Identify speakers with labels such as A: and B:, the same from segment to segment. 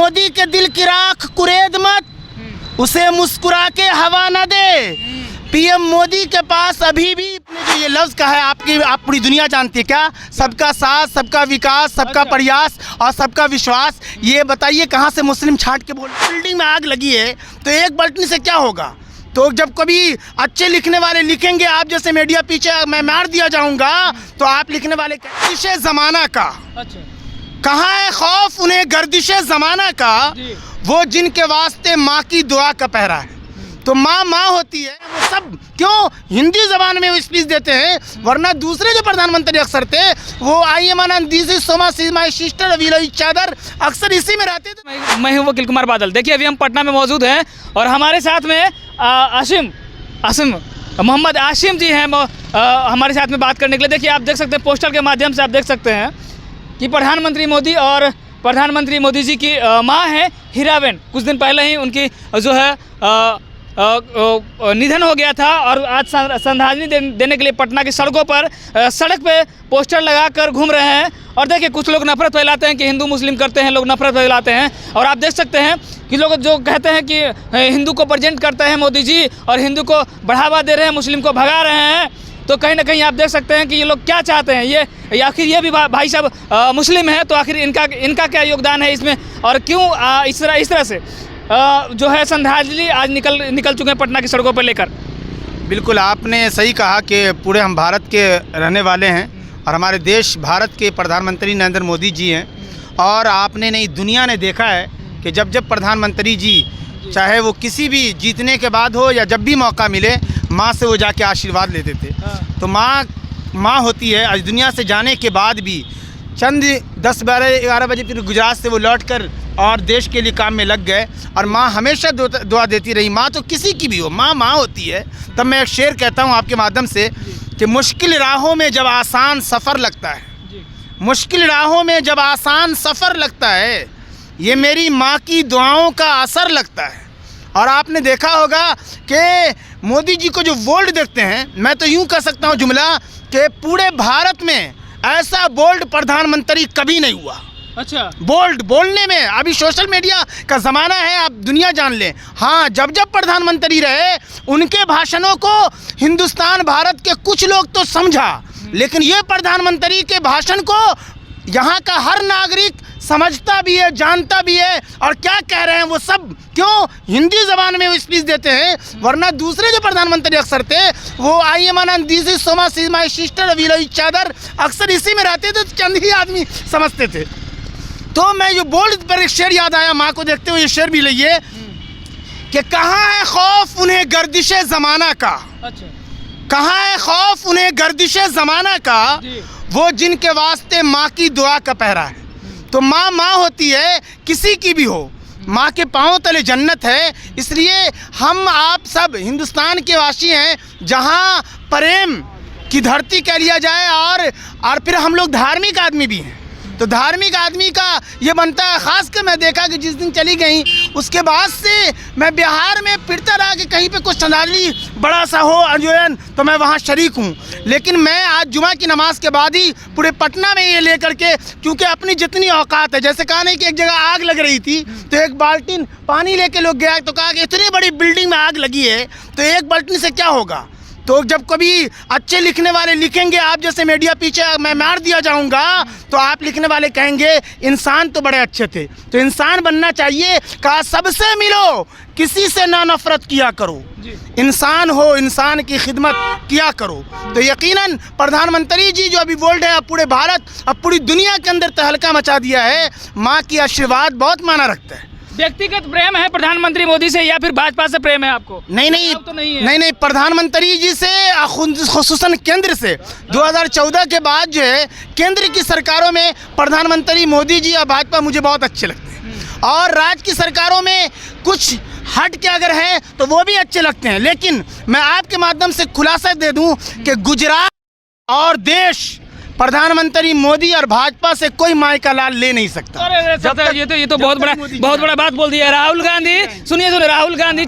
A: मोदी के दिल की राख कुरेद मत, उसे मुस्कुरा के हवा न दे। पीएम मोदी के पास अभी भी जो ये लफ्ज़ कहा है आप पूरी दुनिया जानती है क्या? सबका साथ, सबका विकास, सबका प्रयास और सबका विश्वास। ये बताइए कहाँ से मुस्लिम छांट के बोल? बिल्डिंग में आग लगी है तो एक बल्टनी से क्या होगा? तो जब कभी अच्छे लिखने वाले लिखेंगे, आप जैसे मीडिया पीछे मैं मार दिया जाऊंगा, तो आप लिखने वाले गर्दिशे ज़माना का। अच्छा, कहाँ है खौफ उन्हें गर्दिशे ज़माना का, वो जिनके वास्ते माँ की दुआ का पहरा है। तो माँ माँ होती है, वो सब क्यों हिंदी ज़बान में वो स्पीच देते हैं? वरना दूसरे जो प्रधानमंत्री अक्सर थे वो I am Anand, this is Soma see my sister willow चादर, अक्सर इसी में रहते थे।
B: मैं हूँ वकील कुमार बादल। देखिए अभी हम पटना में मौजूद हैं और हमारे साथ में आसिम मोहम्मद आसिम जी हैं हमारे साथ में बात करने के लिए। देखिए आप देख सकते हैं पोस्टर के माध्यम से, आप देख सकते हैं कि प्रधानमंत्री मोदी और प्रधानमंत्री मोदी जी की माँ हैं हीराबेन। कुछ दिन पहले ही उनकी जो है निधन हो गया था और आज श्रद्धांजलि देने के लिए पटना की सड़कों पर सड़क पे पोस्टर लगाकर घूम रहे हैं। और देखिए कुछ लोग नफरत फैलाते हैं कि हिंदू मुस्लिम करते हैं, लोग नफरत फैलाते हैं। और आप देख सकते हैं कि लोग जो कहते हैं कि हिंदू को प्रेजेंट करते हैं मोदी जी और हिंदू को बढ़ावा दे रहे हैं, मुस्लिम को भगा रहे हैं। तो कहीं ना कहीं आप देख सकते हैं कि ये लोग क्या चाहते हैं। ये आखिर ये भी भाई साहब मुस्लिम है तो आखिर इनका क्या योगदान है इसमें, और क्यों इस तरह से जो है श्रद्धांजलि आज निकल चुके हैं पटना की सड़कों पर लेकर।
A: बिल्कुल आपने सही कहा कि पूरे हम भारत के रहने वाले हैं और हमारे देश भारत के प्रधानमंत्री नरेंद्र मोदी जी हैं। और आपने नहीं दुनिया ने देखा है कि जब जब प्रधानमंत्री जी चाहे वो किसी भी जीतने के बाद हो या जब भी मौका मिले, माँ से वो जाके आशीर्वाद लेते थे। तो माँ होती है। आज दुनिया से जाने के बाद भी चंद 10, 12, 11 बजे फिर गुजरात से वो लौट कर और देश के लिए काम में लग गए। और माँ हमेशा दुआ देती रही। माँ तो किसी की भी हो, माँ होती है। तब मैं एक शेर कहता हूँ आपके माध्यम से कि मुश्किल राहों में जब आसान सफ़र लगता है, मुश्किल राहों में जब आसान सफ़र लगता है, ये मेरी माँ की दुआओं का असर लगता है। और आपने देखा होगा कि मोदी जी को जो बोल्ड देखते हैं, मैं तो यूँ कह सकता हूँ जुमला कि पूरे भारत में ऐसा बोल्ड प्रधानमंत्री कभी नहीं हुआ।
B: अच्छा,
A: बोल्ड बोलने में अभी सोशल मीडिया का ज़माना है, आप दुनिया जान लें। हाँ, जब जब प्रधानमंत्री रहे उनके भाषणों को हिंदुस्तान भारत के कुछ लोग तो समझा, लेकिन ये प्रधानमंत्री के भाषण को यहाँ का हर नागरिक समझता भी है, जानता भी है। और क्या कह रहे हैं वो सब क्यों हिंदी ज़बान में वो स्पीच देते हैं? वरना दूसरे जो प्रधानमंत्री अक्सर थे वो I am Anand, this is Soma see my sister willow चादर, अक्सर इसी में रहते थे, चंद ही आदमी समझते थे। तो मैं जो बोल्ड पर एक शेर याद आया माँ को देखते हुए, ये शेर भी लइए कि कहाँ है खौफ उन्हें गर्दिशे ज़माना का। अच्छा, कहाँ है खौफ उन्हें गर्दिशे ज़माना का, वो जिनके वास्ते माँ की दुआ का पहरा है। तो माँ होती है, किसी की भी हो। माँ के पाँव तले जन्नत है। इसलिए हम आप सब हिंदुस्तान के वासी हैं जहाँ प्रेम की धरती कह लिया जाए। और फिर हम लोग धार्मिक आदमी भी हैं। तो धार्मिक आदमी का ये बनता है। ख़ास कर मैं देखा कि जिस दिन चली गई उसके बाद से मैं बिहार में फिरता रहा कि कहीं पे कुछ श्रद्धांजलि बड़ा सा हो आयोजन, तो मैं वहाँ शरीक हूँ। लेकिन मैं आज जुमा की नमाज के बाद ही पूरे पटना में ये लेकर के, क्योंकि अपनी जितनी औकात है, जैसे कहा नहीं कि एक जगह आग लग रही थी तो एक बाल्टीन पानी लेके लोग गया, तो कहा कि इतनी बड़ी बिल्डिंग में आग लगी है तो एक बाल्टीन से क्या होगा? तो जब कभी अच्छे लिखने वाले लिखेंगे, आप जैसे मीडिया पीछे मैं मार दिया जाऊंगा, तो आप लिखने वाले कहेंगे इंसान तो बड़े अच्छे थे। तो इंसान बनना चाहिए, कहा सबसे मिलो, किसी से ना नफरत किया करो, इंसान हो, इंसान की खिदमत किया करो। तो यकीनन प्रधानमंत्री जी जो अभी बोल्ड है, अब पूरे भारत, अब पूरी दुनिया के अंदर तहलका मचा दिया है। माँ की आशीर्वाद बहुत माना रखता है।
B: व्यक्तिगत प्रेम है प्रधानमंत्री मोदी से या फिर भाजपा से प्रेम है आपको?
A: नहीं, प्रधानमंत्री जी से, खुसूसन केंद्र से। 2014 के बाद जो है केंद्र की सरकारों में प्रधानमंत्री मोदी जी या भाजपा मुझे बहुत अच्छे लगते हैं। और राज्य की सरकारों में कुछ हट के अगर हैं तो वो भी अच्छे लगते हैं। लेकिन मैं आपके माध्यम से खुलासा दे दूं कि गुजरात और देश प्रधानमंत्री मोदी और भाजपा से कोई माई का लाल ले नहीं सकता।
B: अरे
A: जब तक-
B: ये तो बहुत बड़ा बात बोल दिया। राहुल गांधी सुनिए राहुल गांधी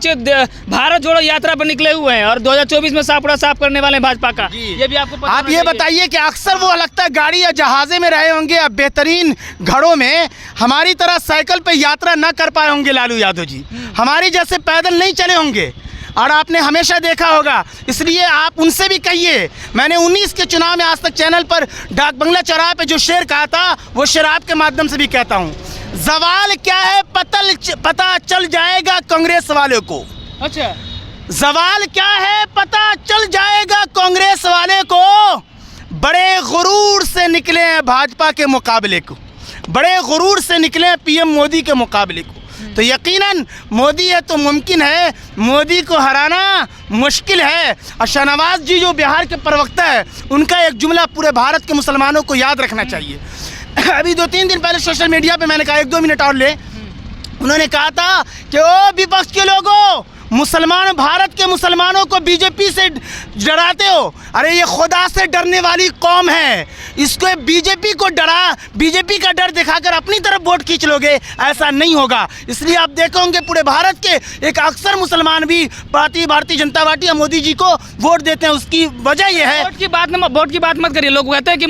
B: भारत जोड़ो यात्रा पर निकले हुए हैं और 2024 में सापुड़ा साफ करने वाले हैं भाजपा का। ये भी आपको पता
A: आप ये बताइए कि अक्सर वो लगता है गाड़ी या जहाजे में रहे होंगे या बेहतरीन घरों में, हमारी तरह साइकिल पे यात्रा न कर पाए होंगे लालू यादव जी, हमारी जैसे पैदल नहीं चले होंगे। और आपने हमेशा देखा होगा, इसलिए आप उनसे भी कहिए। मैंने 19 के चुनाव में आज तक चैनल पर डाक बंगला चौराहे पे जो शेर कहा था, वो शेर आपके माध्यम से भी कहता हूँ। सवाल क्या है पता चल जाएगा कांग्रेस वाले को।
B: अच्छा,
A: सवाल क्या है पता चल जाएगा कांग्रेस वाले को। बड़े गुरूर से निकले हैं भाजपा के मुकाबले को, बड़े गुरूर से निकले हैं पीएम मोदी के मुकाबले को। तो यकीनन मोदी है तो मुमकिन है, मोदी को हराना मुश्किल है। और शाहनवाज जी जो बिहार के प्रवक्ता है, उनका एक जुमला पूरे भारत के मुसलमानों को याद रखना चाहिए। अभी 2-3 दिन पहले सोशल मीडिया पे मैंने कहा 1-2 मिनट और ले, उन्होंने कहा था कि ओ विपक्ष के लोगों, मुसलमान भारत के मुसलमानों को बीजेपी से डराते हो। अरे ये खुदा से डरने वाली कौम है, इसको बीजेपी को डरा, बीजेपी का डर दिखाकर अपनी तरफ वोट खींच लोगे, ऐसा नहीं होगा। इसलिए आप देखोगे पूरे भारत के एक अक्सर मुसलमान भी भारतीय जनता पार्टी या मोदी जी को वोट देते हैं। उसकी वजह यह है,
B: वोट की बात मत करिए। लोग कहते हैं कि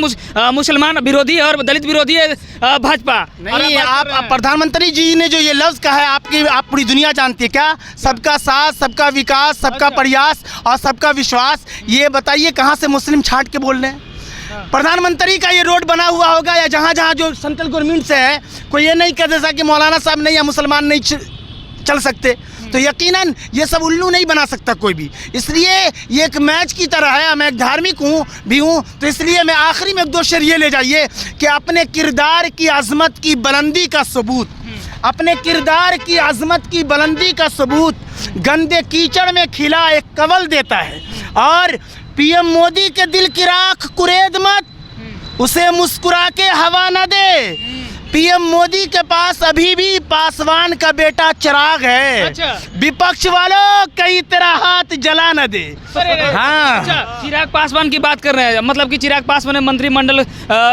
B: मुसलमान विरोधी और दलित विरोधी है भाजपा।
A: नहीं, आप प्रधानमंत्री जी ने जो ये लफ्ज़ कहा है, आप पूरी दुनिया जानती है क्या? सबका साथ, सबका विकास, सबका प्रयास और सबका विश्वास। ये बताइए कहाँ से मुस्लिम छांट के बोल रहे हैं? प्रधानमंत्री का ये रोड बना हुआ होगा या जहाँ जहाँ जो सेंट्रल गवर्नमेंट से है, कोई ये नहीं कह देता कि मौलाना साहब नहीं या मुसलमान नहीं चल सकते। तो यकीनन ये सब उल्लू नहीं बना सकता कोई भी। इसलिए ये एक मैच की तरह है। मैं एक धार्मिक भी हूँ, तो इसलिए मैं आखिरी में 2 शेर ये ले जाइए कि अपने किरदार की अजमत की बुलंदी का सबूत, अपने किरदार की अजमत की बुलंदी का सबूत गंदे कीचड़ में खिला एक कवल देता है। और पीएम मोदी के दिल की राख कुरेद मत, उसे मुस्कुरा के हवा न दे। पीएम मोदी के पास अभी भी पासवान का बेटा चिराग है।
B: अच्छा।
A: विपक्ष वालों कहीं तेरा हाथ जला न दे। हाँ,
B: अच्छा, चिराग पासवान की बात कर रहे हैं, मतलब कि चिराग पासवान मंत्रिमंडल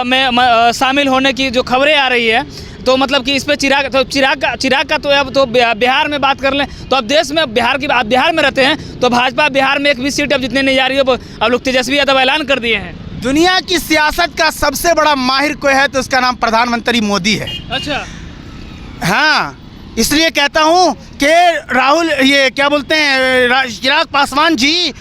B: में शामिल होने की जो खबरें आ रही है, तो मतलब कि इस पे चिराग का तो अब तो बिहार में बात कर लें तो अब देश में आप बिहार में रहते हैं तो भाजपा बिहार में एक भी सीट अब जितने नहीं जा रही है, अब लोग तेजस्वी यादव ऐलान कर दिए हैं।
A: दुनिया की सियासत का सबसे बड़ा माहिर कोई है तो उसका नाम प्रधानमंत्री मोदी है।
B: अच्छा,
A: हाँ, इसलिए कहता हूँ कि राहुल ये क्या बोलते हैं, चिराग पासवान जी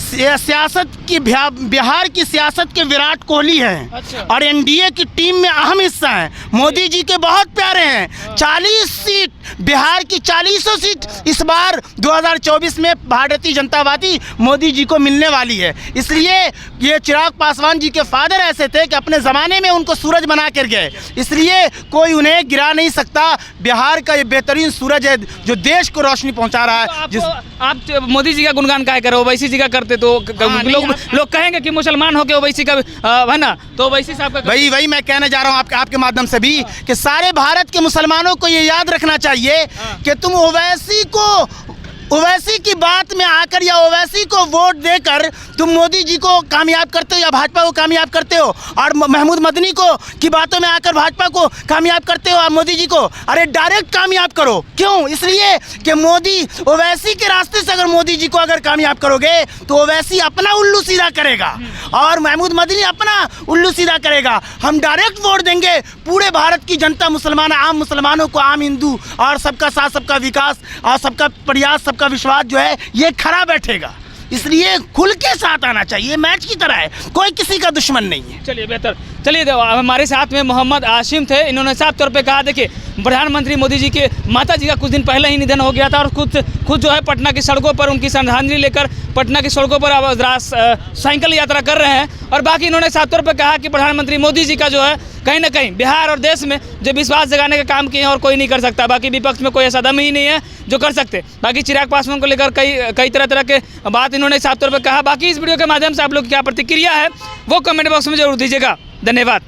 A: सियासत की बिहार की सियासत के विराट कोहली हैं।
B: अच्छा।
A: और एनडीए की टीम में अहम हिस्सा हैं। मोदी जी के बहुत प्यारे हैं। 40 सीट बिहार की 40 सीट इस बार 2024 में भारतीय जनता पार्टी मोदी जी को मिलने वाली है। इसलिए ये चिराग पासवान जी के फादर ऐसे थे कि अपने ज़माने में उनको सूरज बना कर गए, इसलिए कोई उन्हें गिरा नहीं सकता। बिहार का ये बेहतरीन सूरज है जो देश को रोशनी पहुंचा रहा है।
B: तो आप मोदी जी का गुणगान काहे करो, ओवैसी जी का करते तो लोग कहेंगे कि मुसलमान हो के ओवैसी का है ना, तो ओवैसी साहब का
A: वही मैं कहने जा रहा हूँ आपके माध्यम से भी कि सारे भारत के मुसलमानों को ये याद रखना चाहिए कि तुम ओवैसी की बात में आकर या ओवैसी को वोट देकर तुम मोदी जी को कामयाब करते हो या भाजपा को कामयाब करते हो, और महमूद मदनी को की बातों में आकर भाजपा को कामयाब करते हो आप मोदी जी को। अरे डायरेक्ट कामयाब करो। क्यों? इसलिए कि मोदी ओवैसी के रास्ते से अगर मोदी जी को अगर कामयाब करोगे तो ओवैसी अपना उल्लू सीधा करेगा और महमूद मदनी अपना उल्लू सीधा करेगा। हम डायरेक्ट वोट देंगे, पूरे भारत की जनता मुसलमान, आम मुसलमानों को, आम हिंदू और सबका साथ, सबका विकास और सबका प्रयास, सबका विश्वास जो है ये खरा बैठेगा। इसलिए खुल के साथ आना चाहिए। मैच की तरह है, कोई किसी का दुश्मन नहीं है।
B: चलिए बेहतर, चलिए हमारे साथ में मोहम्मद आशिम थे। इन्होंने साफ तौर पे कहा, देखिए प्रधानमंत्री मोदी जी के माता जी का कुछ दिन पहले ही निधन हो गया था और खुद जो है पटना की सड़कों पर उनकी श्रद्धांजलि लेकर पटना की सड़कों पर अब साइकिल यात्रा कर रहे हैं। और बाकी इन्होंने साफ तौर पर कहा कि प्रधानमंत्री मोदी जी का जो है कहीं ना कहीं बिहार और देश में जो विश्वास जगाने का काम किए हैं और कोई नहीं कर सकता। बाकी विपक्ष में कोई ऐसा दम ही नहीं है जो कर सकते। बाकी चिराग पासवान को लेकर कई तरह के बात इन्होंने साफ तौर पर कहा। बाकी इस वीडियो के माध्यम से आप लोग की क्या प्रतिक्रिया है वो कमेंट बॉक्स में जरूर दीजिएगा। धन्यवाद।